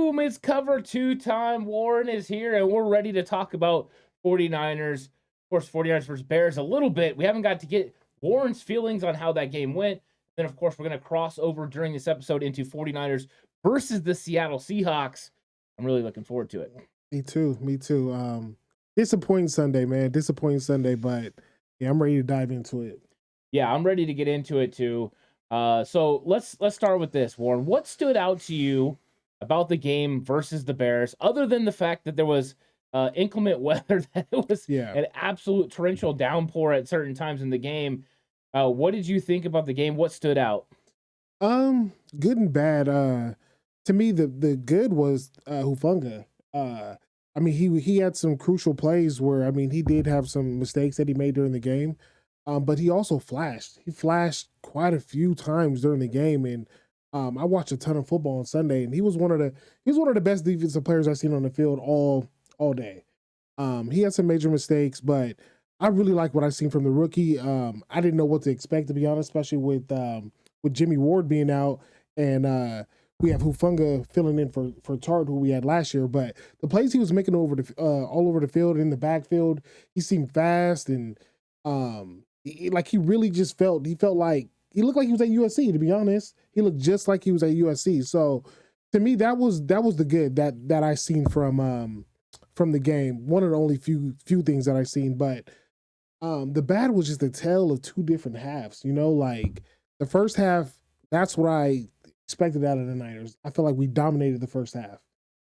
Boom, it's cover 2 time. Warren is here, and we're ready to talk about 49ers. Of course, 49ers versus Bears a little bit. We haven't got to get Warren's feelings on how that game went. Then, of course, we're going to cross over during this episode into 49ers versus the Seattle Seahawks. I'm really looking forward to it. Me too. Disappointing Sunday, man. Disappointing Sunday, but yeah, I'm ready to dive into it. Yeah, I'm ready to get into it too. So let's start with this, Warren. What stood out to you about the game versus the Bears, other than the fact that there was inclement weather, that it was an absolute torrential downpour at certain times in the game? What did you think about the game? What stood out? Good and bad. To me, the good was Hufanga. I mean, he had some crucial plays where, I mean, he did have some mistakes that he made during the game, but he also flashed. He flashed quite a few times during the game, and I watched a ton of football on Sunday, and he was one of the best defensive players I've seen on the field all day. He had some major mistakes, but I really like what I've seen from the rookie. I didn't know what to expect, to be honest, especially with Jimmy Ward being out, and we have Hufanga filling in for Tart, who we had last year. But the plays he was making all over the field, in the backfield, he seemed fast, and he really just felt like he looked like he was at USC. To be honest, he looked just like he was at USC. So to me, that was the good that I seen from the game. One of the only few things that I seen, but the bad was just the tale of two different halves. You know, like the first half, that's what I expected out of the Niners. I feel like we dominated the first half.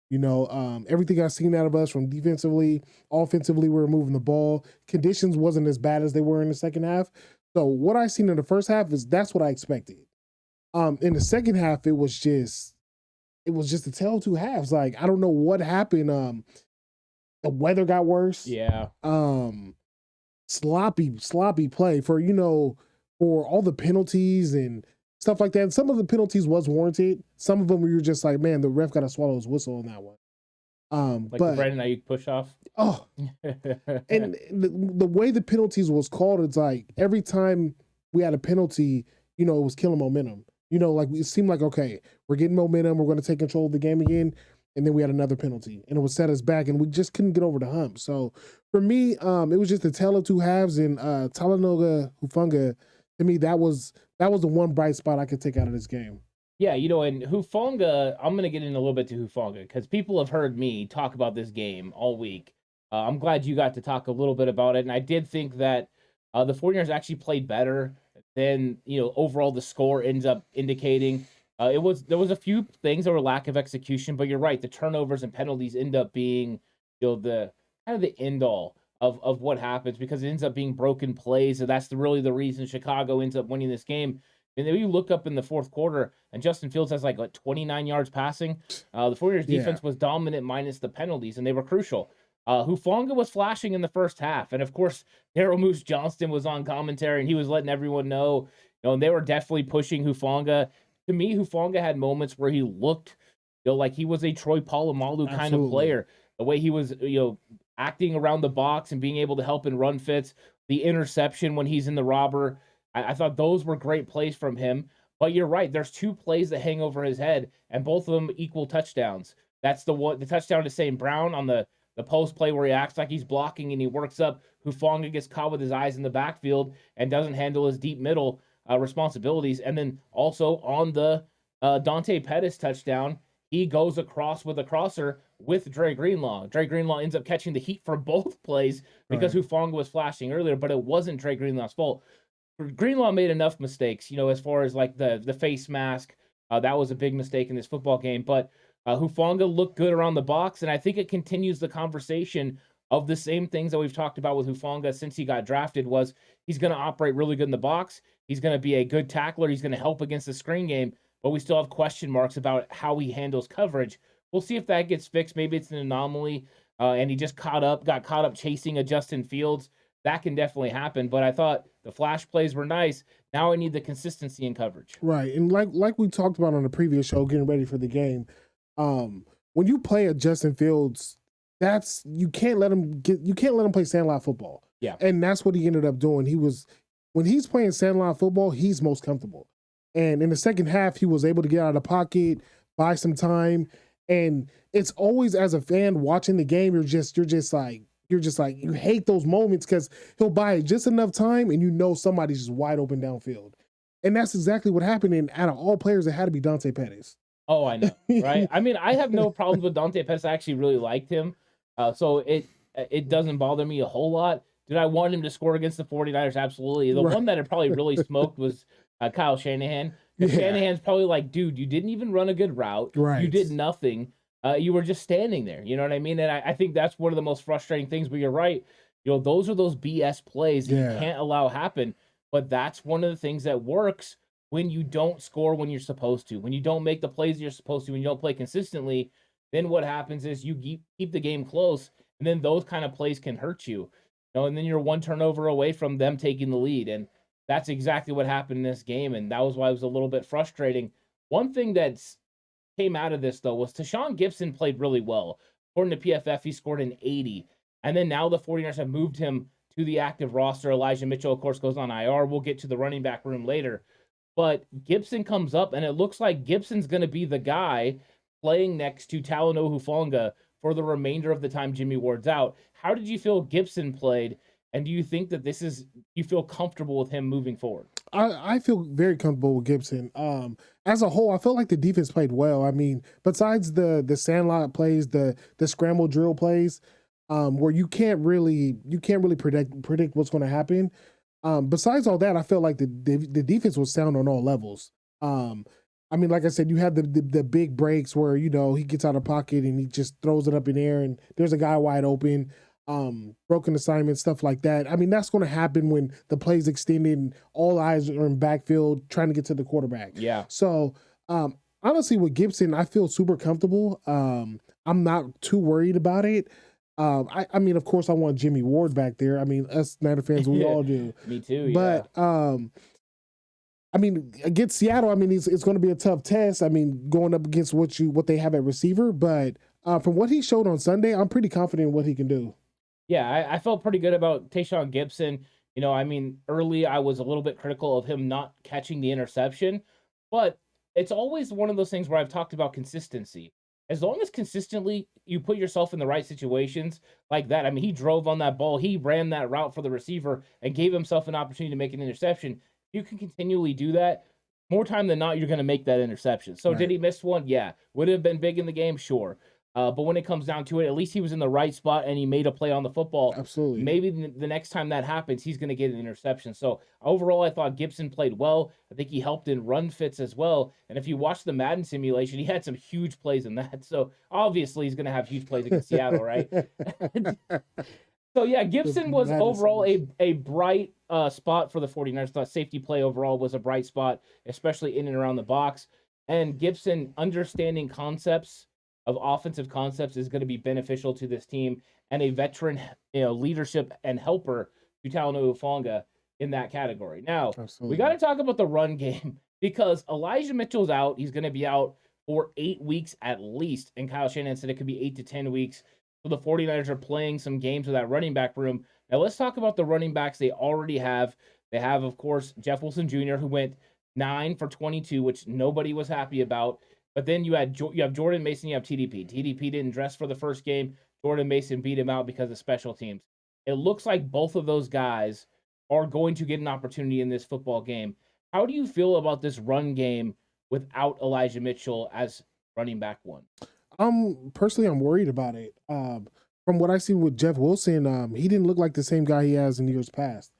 You know, everything I've seen out of us from defensively, offensively, we were moving the ball. Conditions wasn't as bad as they were in the second half. So what I seen in the first half that's what I expected. In the second half, it was just a tale of two halves. Like, I don't know what happened. The weather got worse. Yeah. Sloppy play for all the penalties and stuff like that. Some of the penalties was warranted. Some of them we were just like, man, the ref got to swallow his whistle on that one. The Brandon Ayuk push off. Oh, and the way the penalties was called, it's like every time we had a penalty, it was killing momentum. Like it seemed like, okay, we're getting momentum, we're going to take control of the game again, and then we had another penalty, and it would set us back, and we just couldn't get over the hump. So for me, it was just a tale of two halves, and Talanoa Hufanga, to me, that was the one bright spot I could take out of this game. Yeah, and Hufanga, I'm going to get in a little bit to Hufanga because people have heard me talk about this game all week. I'm glad you got to talk a little bit about it, and I did think that the 49ers actually played better than, overall the score ends up indicating. There was a few things that were lack of execution, but you're right, the turnovers and penalties end up being, the kind of the end all of what happens, because it ends up being broken plays, and that's really the reason Chicago ends up winning this game. And then you look up in the fourth quarter, and Justin Fields has like 29 yards passing. The 49ers defense was dominant minus the penalties, and they were crucial. Hufanga was flashing in the first half, and of course, Daryl Moose Johnston was on commentary, and he was letting everyone know, and they were definitely pushing Hufanga. To me, Hufanga had moments where he looked, like he was a Troy Polamalu kind of player. The way he was, acting around the box and being able to help in run fits, the interception when he's in the robber. I thought those were great plays from him. But you're right, there's two plays that hang over his head, and both of them equal touchdowns. That's the touchdown to St. Brown on the post play where he acts like he's blocking and he works up. Hufanga gets caught with his eyes in the backfield and doesn't handle his deep middle responsibilities. And then also on the Dante Pettis touchdown, he goes across with a crosser with Dre Greenlaw. Dre Greenlaw ends up catching the heat for both plays because Hufanga was flashing earlier, but it wasn't Dre Greenlaw's fault. Greenlaw made enough mistakes, as far as like the face mask. That was a big mistake in this football game. But Hufanga looked good around the box, and I think it continues the conversation of the same things that we've talked about with Hufanga since he got drafted. Was he's going to operate really good in the box. He's going to be a good tackler. He's going to help against the screen game. But we still have question marks about how he handles coverage. We'll see if that gets fixed. Maybe it's an anomaly, and he just got caught up chasing a Justin Fields. That can definitely happen. But I thought the flash plays were nice. Now I need the consistency in coverage. Right, and like we talked about on the previous show, getting ready for the game, when you play a Justin Fields, you can't let him play sandlot football. Yeah, and that's what he ended up doing. When he's playing sandlot football, he's most comfortable. And in the second half, he was able to get out of the pocket, buy some time, And it's always, as a fan watching the game, you're just like, you hate those moments because he'll buy it just enough time and somebody's just wide open downfield. And that's exactly what happened. And out of all players, it had to be Dante Pettis. Oh, I know, right? I mean, I have no problems with Dante Pettis. I actually really liked him. So it doesn't bother me a whole lot. Did I want him to score against the 49ers? Absolutely. The one that it probably really smoked was Kyle Shanahan. Because Shanahan's probably like, dude, you didn't even run a good route. Right. You did nothing. You were just standing there. You know what I mean? And I think that's one of the most frustrating things. But you're right. Those are those BS plays that you can't allow happen. But that's one of the things that works when you don't score when you're supposed to. When you don't make the plays you're supposed to, when you don't play consistently, then what happens is you keep the game close, and then those kind of plays can hurt you. And then you're one turnover away from them taking the lead. And that's exactly what happened in this game. And that was why it was a little bit frustrating. One thing that came out of this, though, was Tashaun Gibson played really well. According to PFF, he scored an 80. And then now the 49ers have moved him to the active roster. Elijah Mitchell, of course, goes on IR. We'll get to the running back room later. But Gibson comes up, and it looks like Gibson's going to be the guy playing next to Talanoa Hufanga for the remainder of the time Jimmy Ward's out. How did you feel Gibson played, and do you think that you feel comfortable with him moving forward? I feel very comfortable with Gibson. As a whole, I felt like the defense played well. I mean, besides the sandlot plays, the scramble drill plays, where you can't really predict what's going to happen. Besides all that, I felt like the defense was sound on all levels. I mean, like I said, you had the big breaks where, he gets out of pocket and he just throws it up in the air and there's a guy wide open, broken assignment, stuff like that. I mean, that's going to happen when the play's extended and all eyes are in backfield trying to get to the quarterback. Yeah. So, honestly, with Gibson, I feel super comfortable. I'm not too worried about it. I mean, of course, I want Jimmy Ward back there. I mean, us Niner fans, we all do. Me too, but, I mean, against Seattle, I mean, it's going to be a tough test. I mean, going up against what they have at receiver. But from what he showed on Sunday, I'm pretty confident in what he can do. Yeah, I felt pretty good about Tashaun Gibson. I mean, early I was a little bit critical of him not catching the interception. But it's always one of those things where I've talked about consistency. As long as consistently you put yourself in the right situations like that. I mean, he drove on that ball. He ran that route for the receiver and gave himself an opportunity to make an interception. You can continually do that. More time than not, you're going to make that interception. So Did he miss one? Yeah. Would it have been big in the game? Sure. But when it comes down to it, at least he was in the right spot and he made a play on the football. Absolutely. Maybe the next time that happens, he's going to get an interception. So overall, I thought Gibson played well. I think he helped in run fits as well. And if you watch the Madden simulation, he had some huge plays in that. So obviously, he's going to have huge plays against Seattle, right? So, yeah, Gibson was overall a bright spot for the 49ers. I thought safety play overall was a bright spot, especially in and around the box. And Gibson understanding concepts of offensive concepts is going to be beneficial to this team, and a veteran leadership and helper to Talanoa Hufanga in that category. Now, we got to talk about the run game because Elijah Mitchell's out. He's going to be out for 8 weeks at least, and Kyle Shanahan said it could be 8 to 10 weeks. So the 49ers are playing some games with that running back room. Now let's talk about the running backs they already have. They have, of course, Jeff Wilson Jr., who went 9 for 22, which nobody was happy about. But then you have Jordan Mason, you have TDP. TDP didn't dress for the first game. Jordan Mason beat him out because of special teams. It looks like both of those guys are going to get an opportunity in this football game. How do you feel about this run game without Elijah Mitchell as running back one? Personally, I'm worried about it. From what I see with Jeff Wilson, he didn't look like the same guy he has in years past.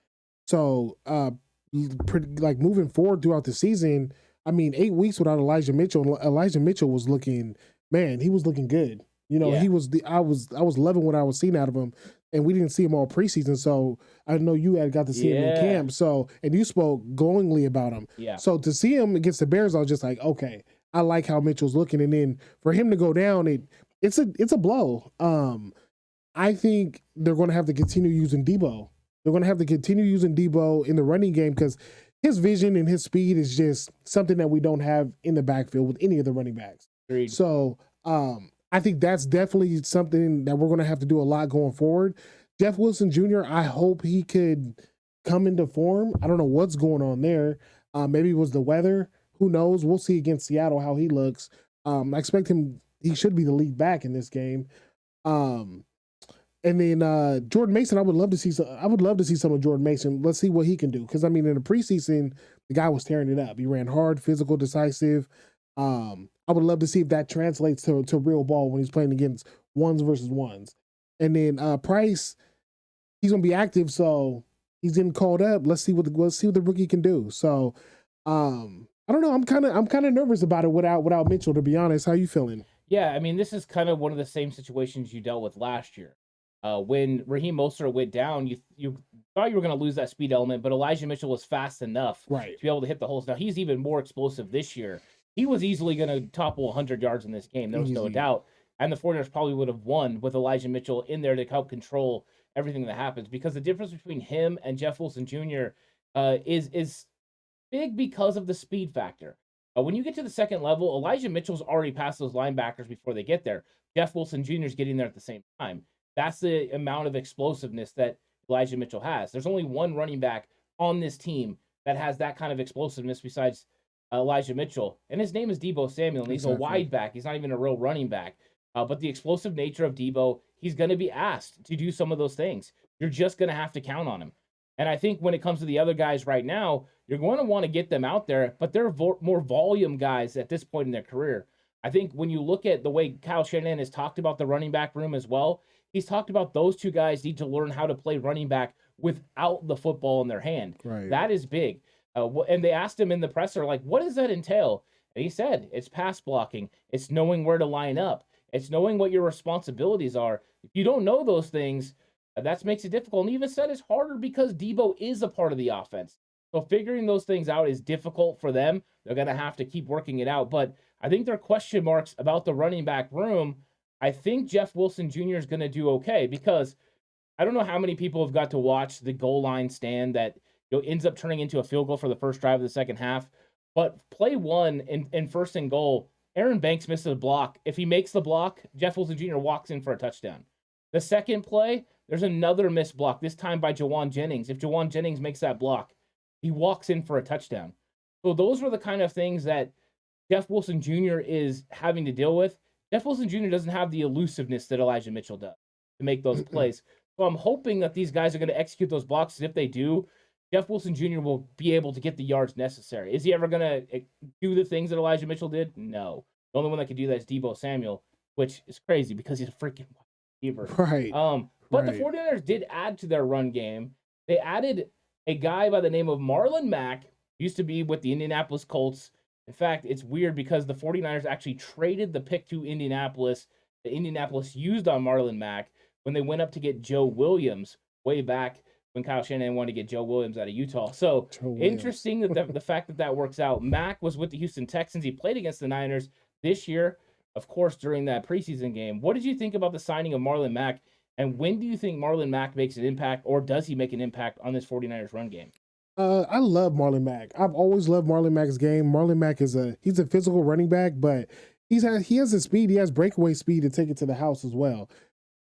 So, moving forward throughout the season, I mean, 8 weeks without Elijah Mitchell. Elijah Mitchell was looking good. I was loving what I was seeing out of him, and we didn't see him all preseason. So I know you had got to see him in camp. So, and you spoke glowingly about him. Yeah. So to see him against the Bears, I was just like, okay, I like how Mitchell's looking. And then for him to go down, it's a blow. I think they're going to have to continue using Debo. They're going to have to continue using Debo in the running game because his vision and his speed is just something that we don't have in the backfield with any of the running backs. Agreed. So I think that's definitely something that we're going to have to do a lot going forward. Jeff Wilson Jr., I hope he could come into form. I don't know what's going on there. Maybe it was the weather. Who knows? We'll see against Seattle how he looks. I expect him he should be the lead back in this game. Um, and then Jordan Mason, I would love to see some of Jordan Mason. Let's see what he can do. Because I mean, in the preseason, the guy was tearing it up. He ran hard, physical, decisive. I would love to see if that translates to real ball when he's playing against ones versus ones. And then Price, he's gonna be active, so he's getting called up. Let's see what the rookie can do. So I don't know. I'm kind of nervous about it without Mitchell, to be honest. How you feeling? Yeah, I mean, this is kind of one of the same situations you dealt with last year. When Raheem Mostert went down, you thought you were going to lose that speed element, but Elijah Mitchell was fast enough Right. to be able to hit the holes. Now, he's even more explosive this year. He was easily going to topple 100 yards in this game. There was no doubt. And the 49ers probably would have won with Elijah Mitchell in there to help control everything that happens, because the difference between him and Jeff Wilson Jr. Is big because of the speed factor. When you get to the second level, Elijah Mitchell's already past those linebackers before they get there. Jeff Wilson Jr. is getting there at the same time. That's the amount of explosiveness that Elijah Mitchell has. There's only one running back on this team that has that kind of explosiveness besides Elijah Mitchell, and his name is Deebo Samuel, and he's a wide back. He's not even a real running back. But the explosive nature of Deebo, he's going to be asked to do some of those things. You're just going to have to count on him. And I think when it comes to the other guys right now, you're going to want to get them out there, but they're more volume guys at this point in their career. I think when you look at the way Kyle Shanahan has talked about the running back room as well, he's talked about those two guys need to learn how to play running back without the football in their hand. Right. That is big. And they asked him in the presser, like, what does that entail? And he said, it's pass blocking. It's knowing where to line up. It's knowing what your responsibilities are. If you don't know those things, that makes it difficult. And he even said it's harder because Deebo is a part of the offense. So figuring those things out is difficult for them. They're going to have to keep working it out. But I think there are question marks about the running back room. I think Jeff Wilson Jr. is going to do okay, because I don't know how many people have got to watch the goal line stand that ends up turning into a field goal for the first drive of the second half. But play one in first and goal, Aaron Banks misses a block. If he makes the block, Jeff Wilson Jr. walks in for a touchdown. The second play, there's another missed block, this time by Jawan Jennings. If Jawan Jennings makes that block, he walks in for a touchdown. So those were the kind of things that Jeff Wilson Jr. is having to deal with. Jeff Wilson Jr. doesn't have the elusiveness that Elijah Mitchell does to make those plays. So I'm hoping that these guys are going to execute those blocks. And if they do, Jeff Wilson Jr. will be able to get the yards necessary. Is he ever going to do the things that Elijah Mitchell did? No. The only one that can do that is Deebo Samuel, which is crazy because he's a freaking receiver. Right. But the 49ers did add to their run game. They added a guy by the name of Marlon Mack, used to be with the Indianapolis Colts. In fact, it's weird because the 49ers actually traded the pick to Indianapolis that Indianapolis used on Marlon Mack when they went up to get Joe Williams way back when Kyle Shanahan wanted to get Joe Williams out of Utah. So interesting that the fact that works out. Mack was with the Houston Texans. He played against the Niners this year, of course, during that preseason game. What did you think about the signing of Marlon Mack? And when do you think Marlon Mack makes an impact, or does he make an impact on this 49ers run game? I love Marlon Mack. I've always loved Marlon Mack's game. Marlon Mack he's a physical running back, but he has the speed. He has breakaway speed to take it to the house as well.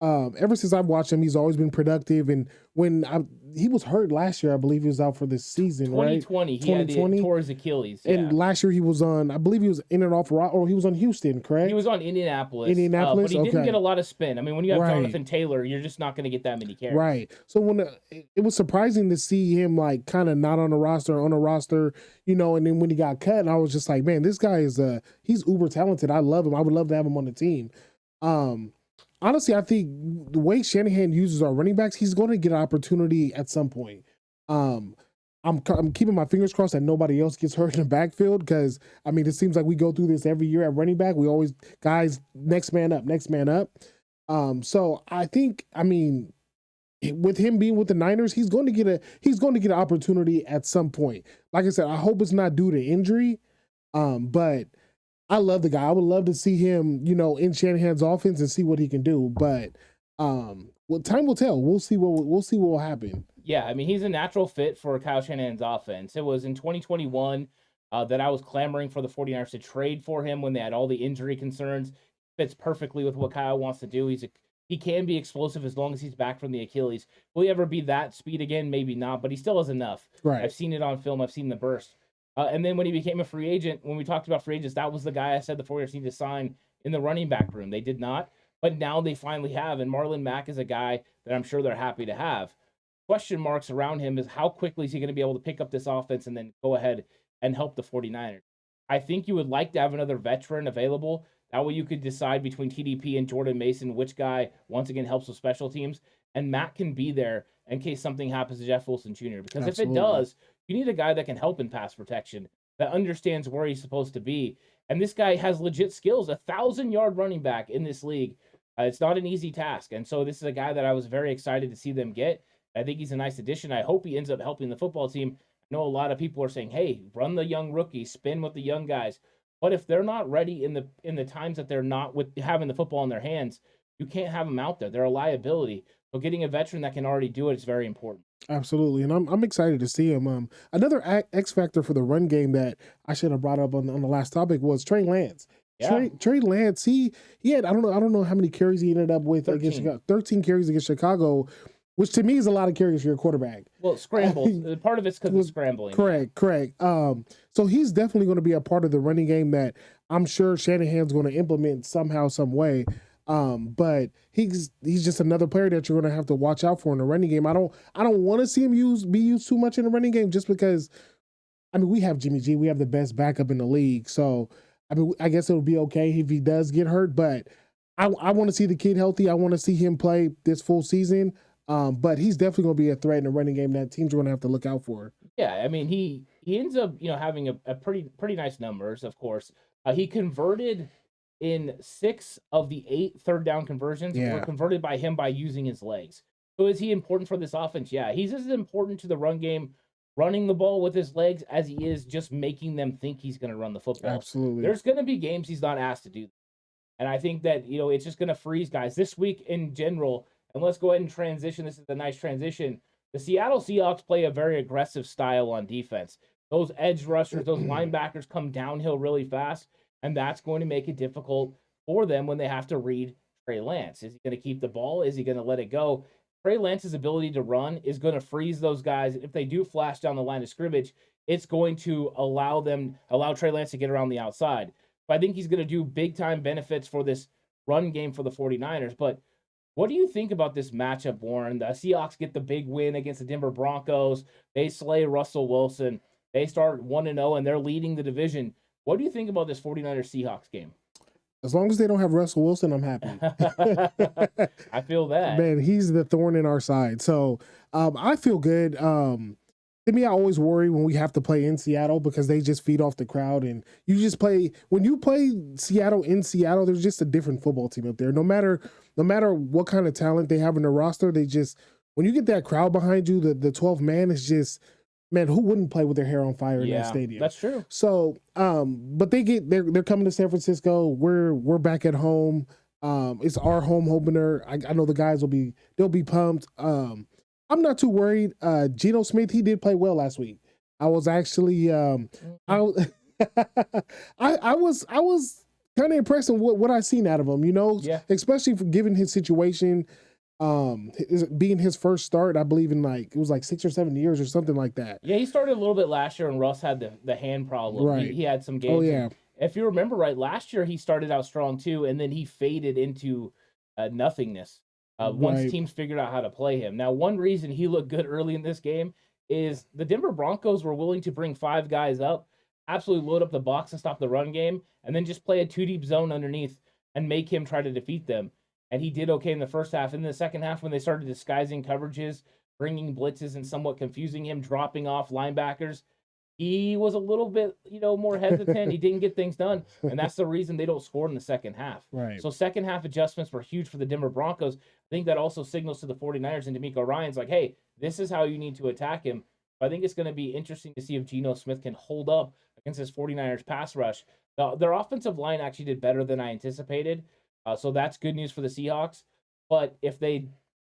Ever since I've watched him, he's always been productive. And when he was hurt last year, I believe he was out for this season, 2020, right? 2020, he tore his Achilles. Yeah. And last year he was on, I believe he was in and off, or he was on Houston, correct? He was on Indianapolis. But he didn't get a lot of spin. I mean, when you have Jonathan Taylor, you're just not going to get that many carries. Right. So when it was surprising to see him like kind of not on a roster, and then when he got cut, I was just like, man, this guy he's uber talented. I love him. I would love to have him on the team. Honestly, I think the way Shanahan uses our running backs, he's going to get an opportunity at some point. I'm keeping my fingers crossed that nobody else gets hurt in the backfield, because, I mean, it seems like we go through this every year at running back. We always, guys, next man up. So I think, I mean, with him being with the Niners, he's going to get an opportunity at some point. Like I said, I hope it's not due to injury, but I love the guy. I would love to see him, in Shanahan's offense and see what he can do. But time will tell. We'll see what will happen. Yeah, I mean, he's a natural fit for Kyle Shanahan's offense. It was in 2021 that I was clamoring for the 49ers to trade for him when they had all the injury concerns. Fits perfectly with what Kyle wants to do. He can be explosive as long as he's back from the Achilles. Will he ever be that speed again? Maybe not, but he still has enough. Right. I've seen it on film. I've seen the burst. And then when he became a free agent, when we talked about free agents, that was the guy I said the 49ers need to sign in the running back room. They did not, but now they finally have. And Marlon Mack is a guy that I'm sure they're happy to have. Question marks around him is how quickly is he going to be able to pick up this offense and then go ahead and help the 49ers. I think you would like to have another veteran available. That way you could decide between TDP and Jordan Mason which guy, once again, helps with special teams. And Matt can be there in case something happens to Jeff Wilson Jr. Because if it does, you need a guy that can help in pass protection, that understands where he's supposed to be. And this guy has legit skills, 1,000-yard running back in this league. It's not an easy task. And so this is a guy that I was very excited to see them get. I think he's a nice addition. I hope he ends up helping the football team. I know a lot of people are saying, hey, run the young rookies, spin with the young guys. But if they're not ready in the times that they're not with having the football in their hands, you can't have them out there. They're a liability. So getting a veteran that can already do it is very important. Absolutely, and I'm excited to see him. Another X factor for the run game that I should have brought up on the last topic was Trey Lance. Yeah. Trey Lance, he had I don't know how many carries he ended up with 13. Against Chicago. 13 carries against Chicago, which to me is a lot of carries for your quarterback. Well, scrambles. Part of it's because of scrambling. Correct. So he's definitely going to be a part of the running game that I'm sure Shanahan's going to implement somehow, some way. But he's just another player that you're going to have to watch out for in the running game. I don't want to see him be used too much in the running game just because, I mean, we have Jimmy G. We have the best backup in the league. So, I mean, I guess it would be okay if he does get hurt. But I want to see the kid healthy. I want to see him play this full season. But he's definitely going to be a threat in the running game that teams are going to have to look out for. Yeah, I mean, he ends up, having a pretty nice numbers, of course. He converted in 6 of the 8 third down conversions were converted by him by using his legs. So is he important for this offense? Yeah, he's as important to the run game, running the ball with his legs, as he is just making them think he's going to run the football. Absolutely. There's going to be games he's not asked to do that. And I think that, it's just going to freeze guys. This week in general, and let's go ahead and transition. This is a nice transition. The Seattle Seahawks play a very aggressive style on defense. Those edge rushers, those linebackers come downhill really fast, and that's going to make it difficult for them when they have to read Trey Lance. Is he going to keep the ball? Is he going to let it go? Trey Lance's ability to run is going to freeze those guys. If they do flash down the line of scrimmage, it's going to allow Trey Lance to get around the outside. But I think he's going to do big-time benefits for this run game for the 49ers. But what do you think about this matchup, Warren? The Seahawks get the big win against the Denver Broncos. They slay Russell Wilson. They start 1-0, and they're leading the division. What do you think about this 49ers Seahawks game? As long as they don't have Russell Wilson, I'm happy. I feel that. Man, he's the thorn in our side. So I feel good. To me, I always worry when we have to play in Seattle because they just feed off the crowd. And when you play Seattle in Seattle, there's just a different football team up there. No matter what kind of talent they have in their roster, when you get that crowd behind you, the 12 man is just, man, who wouldn't play with their hair on fire in that stadium? That's true. So, but they're coming to San Francisco. We're back at home. It's our home opener. I know the guys they'll be pumped. I'm not too worried. Geno Smith, he did play well last week. I was actually, I was kind of impressed with what I seen out of him. Especially for given his situation. Being his first start, I believe in it was 6 or 7 years or something like that. Yeah, he started a little bit last year, and Russ had the hand problem. Right. He had some games. Oh, yeah. If you remember right, last year he started out strong too, and then he faded into nothingness once teams figured out how to play him. Now, one reason he looked good early in this game is the Denver Broncos were willing to bring 5 guys up, absolutely load up the box and stop the run game, and then just play a 2-deep zone underneath and make him try to defeat them. And he did okay in the first half. In the second half, when they started disguising coverages, bringing blitzes and somewhat confusing him, dropping off linebackers, he was a little bit, more hesitant. He didn't get things done. And that's the reason they don't score in the second half. Right. So second half adjustments were huge for the Denver Broncos. I think that also signals to the 49ers and D'Amico Ryans like, hey, this is how you need to attack him. But I think it's going to be interesting to see if Geno Smith can hold up against this 49ers pass rush. Their offensive line actually did better than I anticipated. So that's good news for the Seahawks. But if they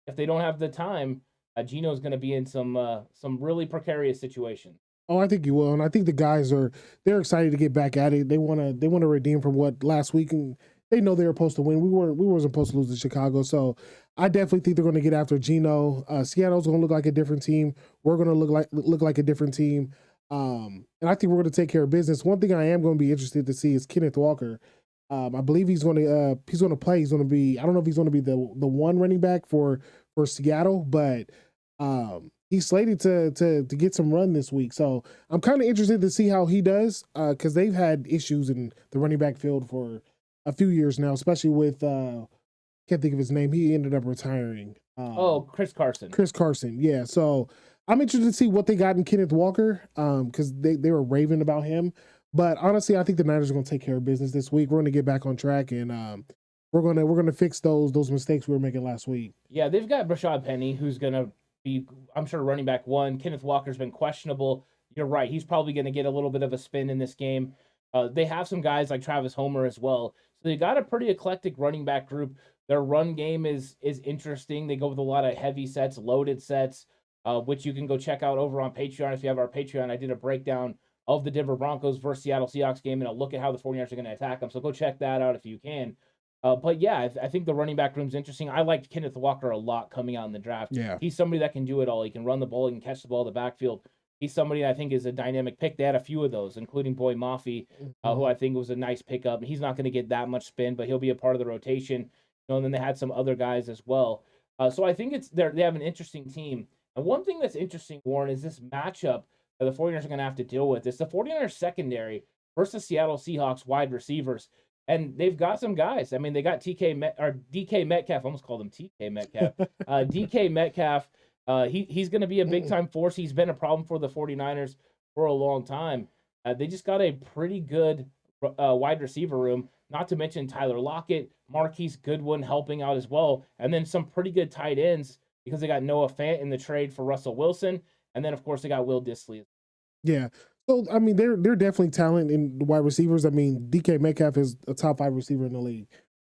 don't have the time, Geno's going to be in some really precarious situations. Oh, I think you will, and I think the guys they're excited to get back at it. They want to redeem from what last week, and they know they were supposed to win. We wasn't supposed to lose to Chicago, so I definitely think they're going to get after Geno. Seattle's going to look like a different team. We're going to look like a different team, and I think we're going to take care of business. One thing I am going to be interested to see is Kenneth Walker. I believe he's going to play. He's going to be. I don't know if he's going to be the one running back for Seattle, but he's slated to get some run this week. So I'm kind of interested to see how he does because they've had issues in the running back field for a few years now, especially with can't think of his name. He ended up retiring. Chris Carson. Chris Carson, yeah. So I'm interested to see what they got in Kenneth Walker because they were raving about him. But honestly, I think the Niners are going to take care of business this week. We're going to get back on track, and we're going to fix those mistakes we were making last week. Yeah, they've got Rashad Penny, who's going to be, I'm sure, running back one. Kenneth Walker's been questionable. You're right. He's probably going to get a little bit of a spin in this game. They have some guys like Travis Homer as well. So they got a pretty eclectic running back group. Their run game is interesting. They go with a lot of heavy sets, loaded sets, which you can go check out over on Patreon. If you have our Patreon, I did a breakdown of the Denver Broncos versus Seattle Seahawks game, and a look at how the 49ers are going to attack them. So go check that out if you can. But yeah, I think the running back room's interesting. I liked Kenneth Walker a lot coming out in the draft. Yeah. He's somebody that can do it all. He can run the ball, he can catch the ball in the backfield. He's somebody I think is a dynamic pick. They had a few of those, including Boy Mafi, who I think was a nice pickup. He's not going to get that much spin, but he'll be a part of the rotation. And then they had some other guys as well. So I think they have an interesting team. And one thing that's interesting, Warren, is this matchup that the 49ers are going to have to deal with. It's the 49ers secondary versus Seattle Seahawks wide receivers. And they've got some guys. I mean, they got DK Metcalf. I almost called him TK Metcalf. DK Metcalf. He's going to be a big-time force. He's been a problem for the 49ers for a long time. They just got a pretty good wide receiver room, not to mention Tyler Lockett, Marquise Goodwin helping out as well, and then some pretty good tight ends because they got Noah Fant in the trade for Russell Wilson, and then, of course, they got Will Dissly. Yeah. So, I mean, they're definitely talent in the wide receivers. I mean, DK Metcalf is a top 5 receiver in the league.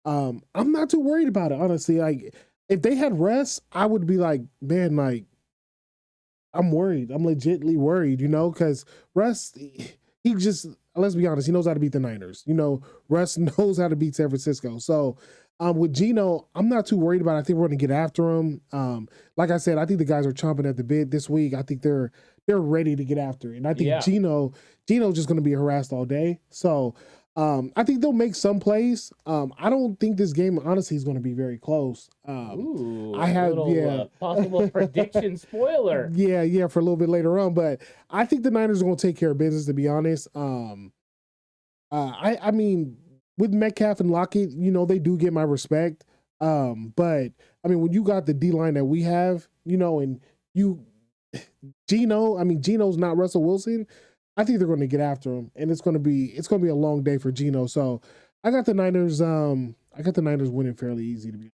I'm not too worried about it, honestly. Like, if they had Russ, I would be like, man, like, I'm worried. I'm legitimately worried, because Russ, he just, let's be honest, he knows how to beat the Niners. Russ knows how to beat San Francisco. So, with Geno, I'm not too worried about it. I think we're going to get after him. Like I said, I think the guys are chomping at the bit this week. I think they're ready to get after it. And I think Geno's just going to be harassed all day. So I think they'll make some plays. I don't think this game, honestly, is going to be very close. I have possible prediction spoiler. Yeah, for a little bit later on. But I think the Niners are going to take care of business, to be honest. I mean, with Metcalf and Lockett, they do get my respect. But I mean, when you got the D-line that we have, and Geno's not Russell Wilson, I think they're going to get after him, and it's going to be a long day for Geno. So I got the Niners winning fairly easy, to be.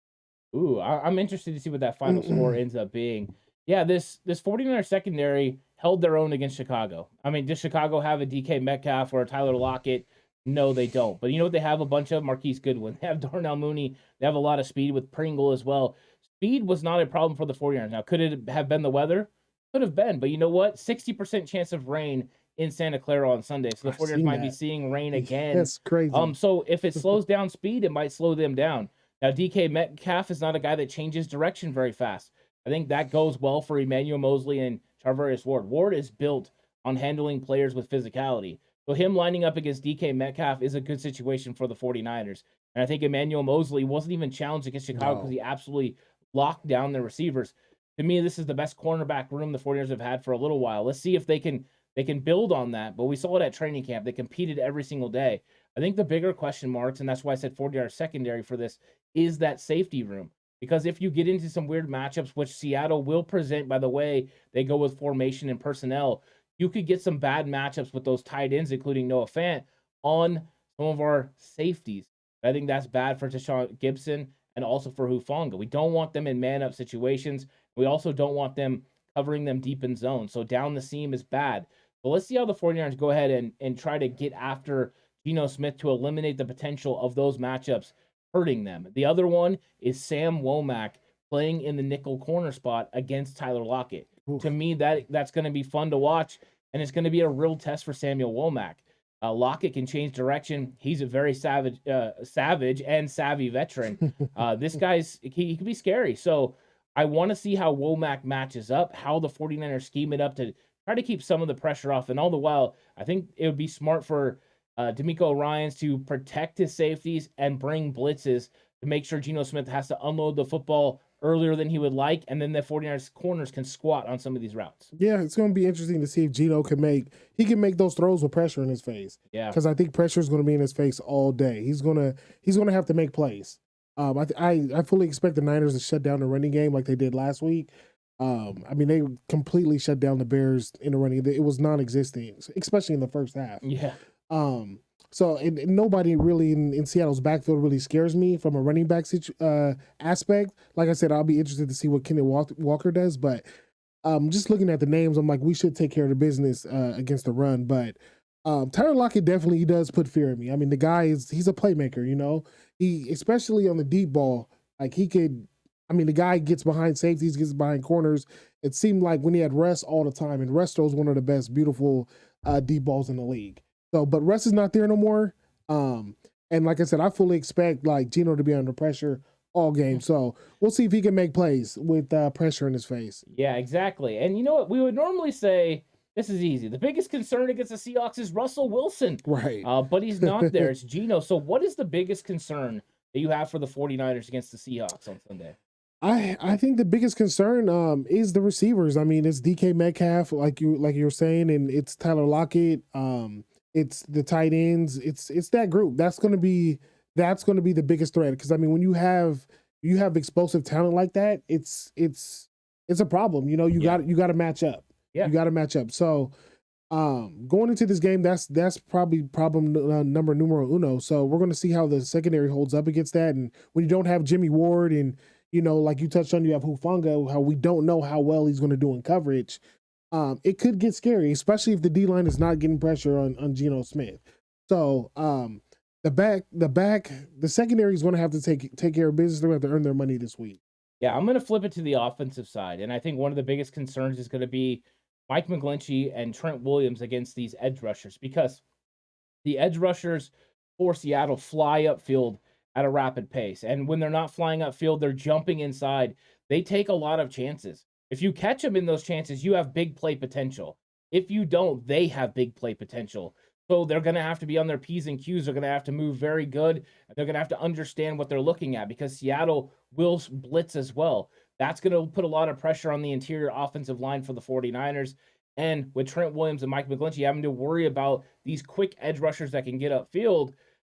I'm interested to see what that final score ends up being. Yeah, this 49ers secondary held their own against Chicago. I mean, does Chicago have a DK Metcalf or a Tyler Lockett? No, they don't. But you know what they have a bunch of? Marquise Goodwin. They have Darnell Mooney. They have a lot of speed with Pringle as well. Speed was not a problem for the 49ers. Now, could it have been the weather? Could have been. But you know what? 60% chance of rain in Santa Clara on Sunday. So the 49ers might be seeing rain again. That's crazy. So if it slows down speed, it might slow them down. Now, DK Metcalf is not a guy that changes direction very fast. I think that goes well for Emmanuel Mosley and Charvarius Ward. Ward is built on handling players with physicality. So him lining up against DK Metcalf is a good situation for the 49ers. And I think Emmanuel Mosley wasn't even challenged against Chicago because he absolutely locked down their receivers. To me, this is the best cornerback room the 49ers have had for a little while. Let's see if they can build on that. But we saw it at training camp. They competed every single day. I think the bigger question marks, and that's why I said 49ers secondary for this, is that safety room. Because if you get into some weird matchups, which Seattle will present by the way they go with formation and personnel, you could get some bad matchups with those tight ends, including Noah Fant, on some of our safeties. I think that's bad for Tashawn Gibson and also for Hufanga. We don't want them in man-up situations. We also don't want them covering them deep in zone. So down the seam is bad. But let's see how the 49ers go ahead and try to get after Geno Smith to eliminate the potential of those matchups hurting them. The other one is Sam Womack playing in the nickel corner spot against Tyler Lockett. Oof. To me, that's going to be fun to watch, and it's going to be a real test for Samuel Womack. Lockett can change direction. He's a very savage and savvy veteran. This he can be scary. So I want to see how Womack matches up, how the 49ers scheme it up to try to keep some of the pressure off. And all the while, I think it would be smart for D'Amico Ryans to protect his safeties and bring blitzes to make sure Geno Smith has to unload the football earlier than he would like, and then the 49ers corners can squat on some of these routes. Yeah, it's going to be interesting to see if Geno can make those throws with pressure in his face. Yeah, because I think pressure is going to be in his face all day. He's gonna have to make plays. I fully expect the Niners to shut down the running game like they did last week. I mean, they completely shut down the Bears in the running. It was non-existent, especially in the first half. yeah. So and nobody really in Seattle's backfield really scares me from a running back aspect. Like I said, I'll be interested to see what Kenneth Walker does. But just looking at the names, I'm like, we should take care of the business against the run. But Tyler Lockett definitely does put fear in me. I mean, the guy he's a playmaker. You know, he especially on the deep ball, like he could. I mean, the guy gets behind safeties, gets behind corners. It seemed like when he had Russ all the time, and Russ throws one of the best, beautiful deep balls in the league. So, but Russ is not there no more. And like I said, I fully expect like Geno to be under pressure all game. So we'll see if he can make plays with pressure in his face. Yeah, exactly. And you know what? We would normally say this is easy. The biggest concern against the Seahawks is Russell Wilson. Right. But he's not there. It's Geno. So what is the biggest concern that you have for the 49ers against the Seahawks on Sunday? I think the biggest concern is the receivers. I mean, it's DK Metcalf, like you're saying, and it's Tyler Lockett. It's the tight ends. It's that group. That's gonna be the biggest threat. Because I mean, when you have explosive talent like that, it's a problem. You know, you got to match up. Yeah. You got to match up. So going into this game, that's probably problem numero uno. So we're going to see how the secondary holds up against that. And when you don't have Jimmy Ward and, you know, like you touched on, you have Hufanga, how we don't know how well he's going to do in coverage. It could get scary, especially if the D-line is not getting pressure on Geno Smith. So the secondary is going to have to take care of business. They're going to have to earn their money this week. Yeah, I'm going to flip it to the offensive side. And I think one of the biggest concerns is going to be Mike McGlinchey and Trent Williams against these edge rushers, because the edge rushers for Seattle fly upfield at a rapid pace. And when they're not flying upfield, they're jumping inside. They take a lot of chances. If you catch them in those chances, you have big play potential. If you don't, they have big play potential. So they're going to have to be on their P's and Q's. They're going to have to move very good. They're going to have to understand what they're looking at, because Seattle will blitz as well. That's going to put a lot of pressure on the interior offensive line for the 49ers. And with Trent Williams and Mike McGlinchey having to worry about these quick edge rushers that can get upfield,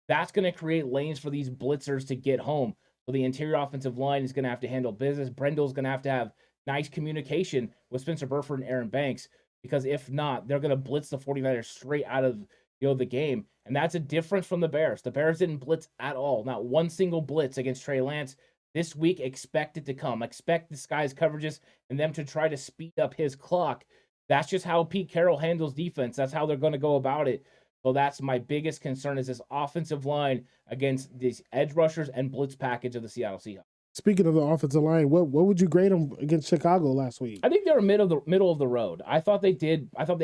that's going to create lanes for these blitzers to get home. So the interior offensive line is going to have to handle business. Brendel's going to have nice communication with Spencer Burford and Aaron Banks, because if not, they're going to blitz the 49ers straight out of the game. And that's a difference from the Bears. The Bears didn't blitz at all. Not one single blitz against Trey Lance. This week, expect it to come. Expect this guy's coverages and them to try to speed up his clock. That's just how Pete Carroll handles defense. That's how they're going to go about it. So that's my biggest concern, is this offensive line against these edge rushers and blitz package of the Seattle Seahawks. Speaking of the offensive line, what would you grade them against Chicago last week? I think they were middle of the road. I thought they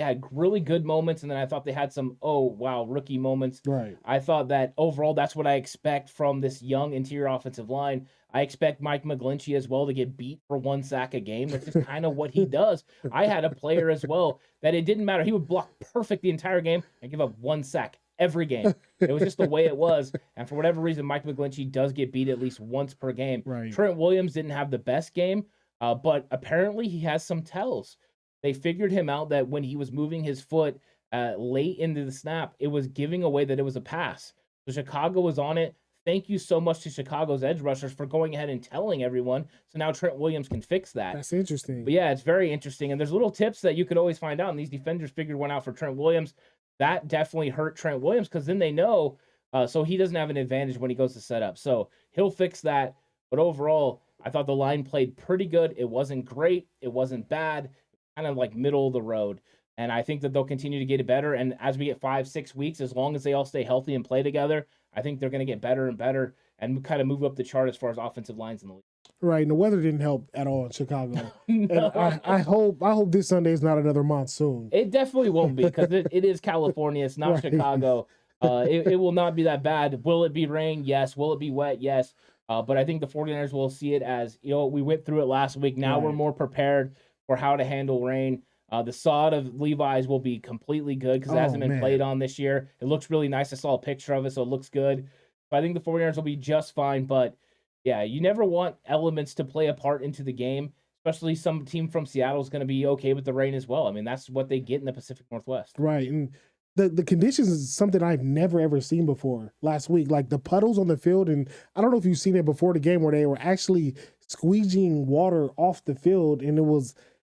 had really good moments, and then I thought they had some rookie moments. Right. I thought that overall that's what I expect from this young interior offensive line. I expect Mike McGlinchey as well to get beat for one sack a game. That's just kind of what he does. I had a player as well that it didn't matter. He would block perfect the entire game and give up one sack every game. It was just the way it was. And for whatever reason, Mike McGlinchey does get beat at least once per game. Right. Trent Williams didn't have the best game, but apparently he has some tells. They figured him out that when he was moving his foot late into the snap, it was giving away that it was a pass. So Chicago was on it. Thank you so much to Chicago's edge rushers for going ahead and telling everyone. So now Trent Williams can fix that. That's interesting. But yeah, it's very interesting. And there's little tips that you could always find out. And these defenders figured one out for Trent Williams. That definitely hurt Trent Williams, because then they know, so he doesn't have an advantage when he goes to set up. So he'll fix that. But overall, I thought the line played pretty good. It wasn't great. It wasn't bad. Kind of like middle of the road. And I think that they'll continue to get it better. And as we get 5-6 weeks, as long as they all stay healthy and play together, I think they're going to get better and better and kind of move up the chart as far as offensive lines in the league. Right. And the weather didn't help at all in Chicago. No. And I hope this Sunday is not another monsoon. It definitely won't be, because it is California. It's not Right. Chicago. It will not be that bad. Will it be rain? Yes. Will it be wet? Yes. But I think the 49ers will see it as, we went through it last week. Now Right. we're more prepared for how to handle rain. The sod of Levi's will be completely good because it hasn't been played on this year. It looks really nice. I saw a picture of it, so it looks good. So I think the 49ers will be just fine. But yeah, you never want elements to play a part into the game, especially some team from Seattle is going to be okay with the rain as well. I mean, that's what they get in the Pacific Northwest. Right. And the conditions is something I've never ever seen before last week. Like the puddles on the field, and I don't know if you've seen it before the game where they were actually squeegeeing water off the field, and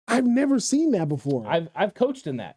I've never seen that before. I've coached in that.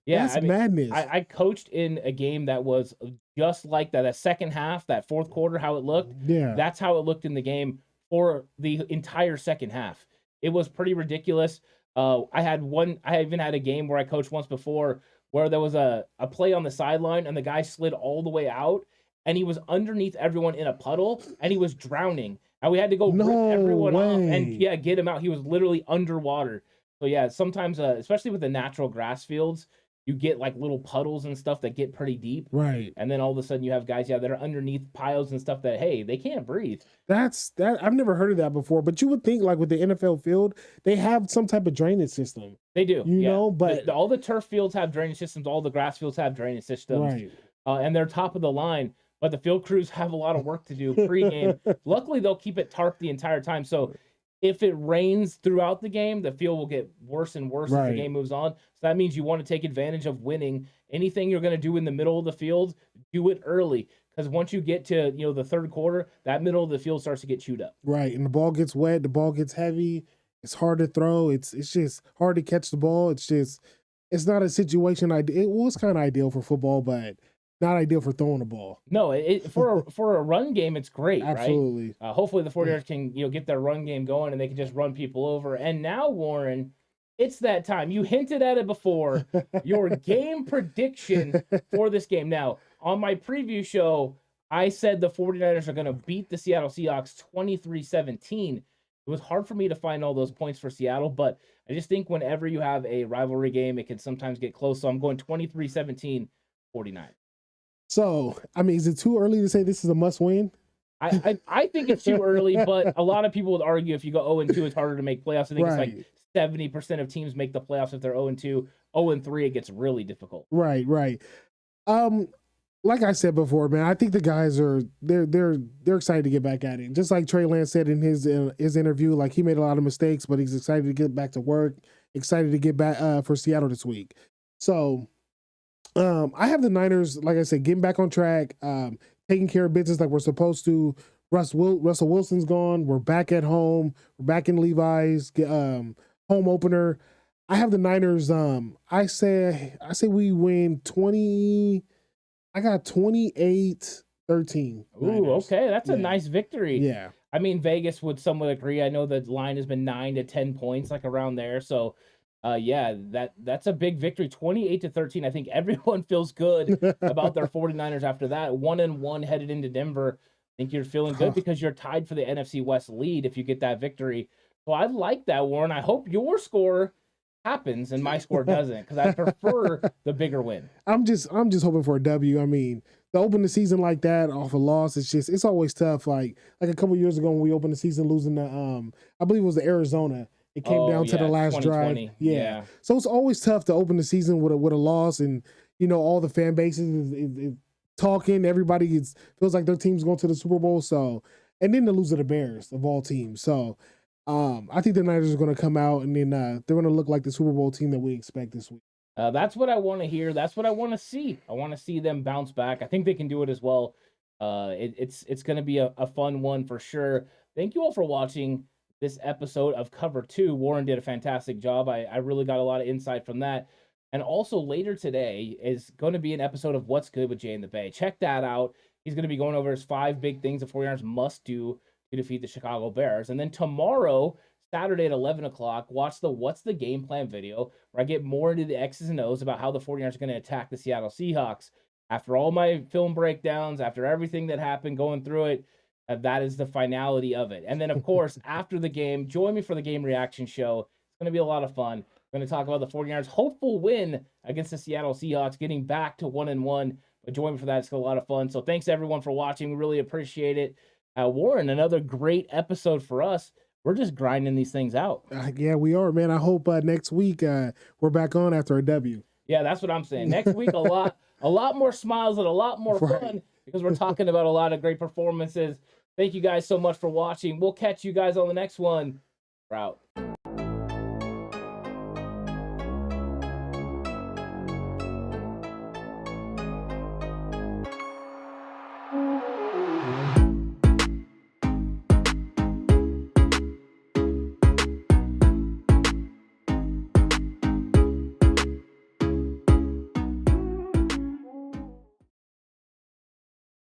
Yeah, that's madness. I coached in a game that was just like that. That second half, that fourth quarter, how it looked. Yeah, that's how it looked in the game for the entire second half. It was pretty ridiculous. I even had a game where I coached once before where there was a play on the sideline and the guy slid all the way out and he was underneath everyone in a puddle and he was drowning. And we had to go rip everyone off and get him out. He was literally underwater. So yeah, sometimes, especially with the natural grass fields, you get like little puddles and stuff that get pretty deep. Right. And then all of a sudden you have guys that are underneath piles and stuff that, hey, they can't breathe. I've never heard of that before, but you would think like with the NFL field, they have some type of drainage system. They do. You know, but all the turf fields have drainage systems, all the grass fields have drainage systems. Right. And they're top of the line, but the field crews have a lot of work to do pregame. Luckily, they'll keep it tarped the entire time. So if it rains throughout the game, the field will get worse and worse as the game moves on. So that means you want to take advantage of winning. Anything you're going to do in the middle of the field, do it early. Because once you get to the third quarter, that middle of the field starts to get chewed up. Right, and the ball gets wet, the ball gets heavy. It's hard to throw. It's just hard to catch the ball. It's not a situation. It was kind of ideal for football, but not ideal for throwing the ball. No, for a run game, it's great. Absolutely. Right? Hopefully the 49ers can get their run game going and they can just run people over. And now, Warren, it's that time. You hinted at it before. Your game prediction for this game. Now, on my preview show, I said the 49ers are going to beat the Seattle Seahawks 23-17. It was hard for me to find all those points for Seattle, but I just think whenever you have a rivalry game, it can sometimes get close. So I'm going 23-17, 49. So, I mean, is it too early to say this is a must-win? I think it's too early, but a lot of people would argue if you go 0-2, it's harder to make playoffs. I think it's like 70% of teams make the playoffs if they're 0-2. 0-3, it gets really difficult. Right. Like I said before, man, I think the guys they're excited to get back at it. Just like Trey Lance said in his interview, like he made a lot of mistakes, but he's excited to get back to work, excited to get back for Seattle this week. So I have the Niners, like I said, getting back on track, taking care of business like we're supposed to. Russell Wilson's gone. We're back at home. We're back in Levi's home opener. I have the Niners. I say we win 20. I got 28-13. Ooh, okay. That's a nice victory. Yeah. I mean, Vegas would somewhat agree. I know the line has been 9 to 10 points, like around there. So, that's a big victory. 28-13. I think everyone feels good about their 49ers after that. 1-1 headed into Denver. I think you're feeling good because you're tied for the NFC West lead if you get that victory. So I like that, Warren. I hope your score happens and my score doesn't because I prefer the bigger win. I'm just hoping for a W. I mean, to open the season like that off a loss, it's always tough. Like a couple years ago when we opened the season losing the I believe it was the Arizona. It came down to the last drive. Yeah. So it's always tough to open the season with a loss, and all the fan bases is talking. Everybody feels like their team's going to the Super Bowl. So, and then to lose to the Bears of all teams. So, I think the Niners are going to come out and then they're going to look like the Super Bowl team that we expect this week. That's what I want to hear. That's what I want to see. I want to see them bounce back. I think they can do it as well. It's going to be a fun one for sure. Thank you all for watching this episode of Cover 2. Warren did a fantastic job. I really got a lot of insight from that. And also later today is going to be an episode of What's Good with Jay in the Bay. Check that out. He's going to be going over his 5 big things the 49ers must do to defeat the Chicago Bears. And then tomorrow, Saturday at 11 o'clock, watch the What's the Game Plan video where I get more into the X's and O's about how the 49ers are going to attack the Seattle Seahawks. After all my film breakdowns, after everything that happened going through it, that is the finality of it. And then, of course, after the game, join me for the game reaction show. It's going to be a lot of fun. We're going to talk about the 49ers' hopeful win against the Seattle Seahawks, getting back to 1-1. But join me for that. It's a lot of fun. So thanks, everyone, for watching. We really appreciate it. Warren, another great episode for us. we're just grinding these things out. Yeah, we are, man. I hope next week we're back on after a W. Yeah, that's what I'm saying. Next week, a lot more smiles and a lot more fun because we're talking about a lot of great performances. Thank you guys so much for watching. We'll catch you guys on the next one. We're out.